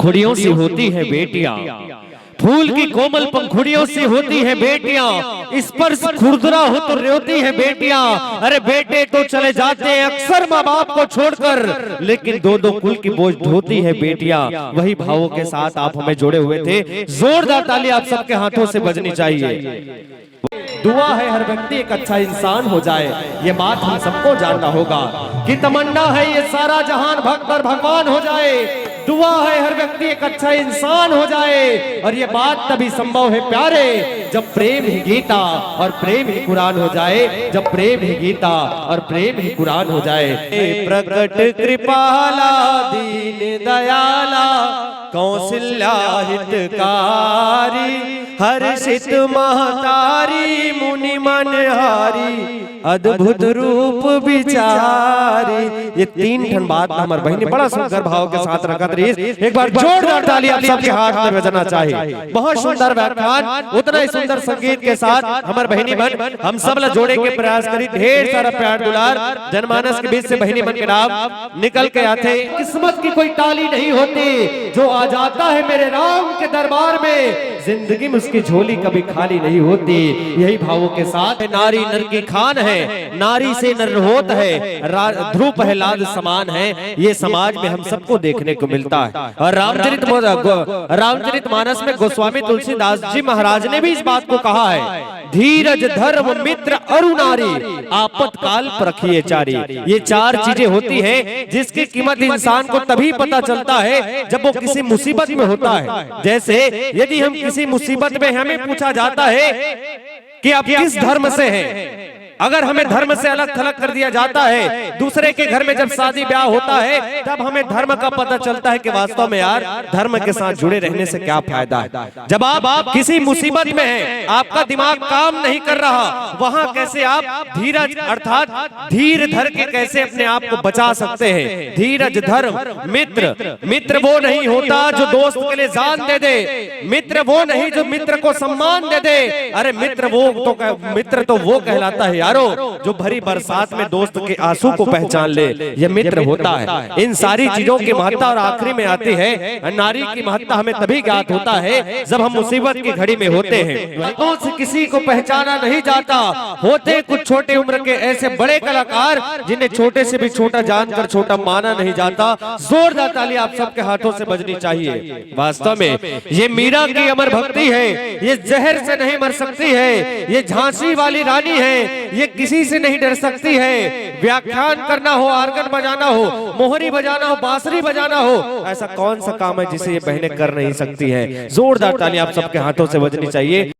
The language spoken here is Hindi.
पंखुड़ियों से होती है बेटियां, फूल की कोमल पंखुड़ियों से होती है बेटियां, स्पर्श खुरदरा हो तो रोती है बेटियां। अरे बेटे तो चले जाते हैं अक्सर माँ बाप को छोड़कर, लेकिन दो दो कुल की बोझ ढोती है बेटियां। वही भावों के साथ आप हमें जोड़े हुए थे। जोरदार ताली आप सबके हाथों से बजनी चाहिए। दुआ है हर व्यक्ति एक अच्छा इंसान हो जाए, ये बात हम सबको जानना होगा कि तमन्ना है ये सारा जहान भक्त और भगवान हो जाए। दुआ है हर व्यक्ति एक अच्छा इंसान हो जाए, और ये बात तभी संभव है प्यारे जब प्रेम ही गीता और प्रेम ही कुरान हो जाए। जब प्रेम ही गीता और प्रेम ही कुरान हो जाए। प्रकट कृपाला दीन दयाला कौशल्या हितकारी, हर्षित महतारी मुनि मनहारी, अद्भुत रूप विचारी। ये तीन ठन बात हमारे बहनी बड़ा सुंदर भाव के साथ रखा रही। एक बार जोरदार ताली आप सबके हाथ में बजना चाहिए। बहुत सुंदर व्याख्यान, उतना ही सुंदर संगीत के साथ हमारे बहनी बन हम सब ला जोड़े के प्रयास करी। ढेर सारा प्यार दुलार जनमानस के बीच से बहनी बन के नाम निकल के आते। किस्मत की कोई टाली नहीं होती, जो आ जाता है मेरे राम के दरबार में जिंदगी में उसकी झोली कभी खाली नहीं होती। यही भावों के साथ नारी नर की खान है, नारी से नर होत है, ध्रुव प्रहलाद समान है। ये समाज में हम सबको देखने को मिलता है। और रामचरित मानस में गोस्वामी तुलसीदास जी महाराज ने भी इस बात को कहा है, धीरज धर्म मित्र अरु नारी, आपातकाल परखिए चारी। ये चार चीजें होती हैं जिसकी कीमत इंसान को तभी पता चलता है जब वो किसी मुसीबत में होता है। जैसे यदि हम किसी मुसीबत में, हमें पूछा जाता है कि आप किस धर्म से हैं, अगर हमें धर्म से अलग थलग कर दिया जाता है, दूसरे के घर में जब शादी ब्याह होता है तब हमें धर्म का पता चलता है कि वास्तव में यार धर्म के साथ जुड़े रहने से क्या फायदा है। जब आप किसी मुसीबत में हैं, आपका दिमाग काम नहीं कर रहा, वहां कैसे आप धीरज अर्थात धीर धर के कैसे अपने आप को बचा सकते हैं। धीरज धर्म मित्र, मित्र वो नहीं होता जो दोस्त के लिए जान दे दे, मित्र वो नहीं जो मित्र को सम्मान दे दे। अरे मित्र तो वो कहलाता है यारो जो भरी बरसात में दोस्त के आंसू को पहचान ले, ये मित्र होता है। इन सारी चीजों की महत्ता और आखिरी में आती है नारी की महत्ता। हमें तभी ज्ञात होता है जब हम मुसीबत की घड़ी में होते हैं। तो से किसी को पहचाना नहीं जाता, होते कुछ छोटे उम्र के ऐसे बड़े कलाकार जिन्हें छोटे से भी छोटा जानकर छोटा माना नहीं जाता। जोरदार ताली आप सबके हाथों से बजनी चाहिए। वास्तव में ये मीरा की अमर भक्ति है, ये जहर से नहीं मर सकती है, ये झांसी वाली रानी है, ये किसी से नहीं डर सकती है। व्याख्यान करना हो, आर्गन बजाना हो, मोहरी बजाना हो, बांसुरी बजाना हो, ऐसा कौन सा काम है जिसे ये बहनें कर नहीं सकती हैं। जोरदार ताली आप सबके हाथों से बजनी चाहिए।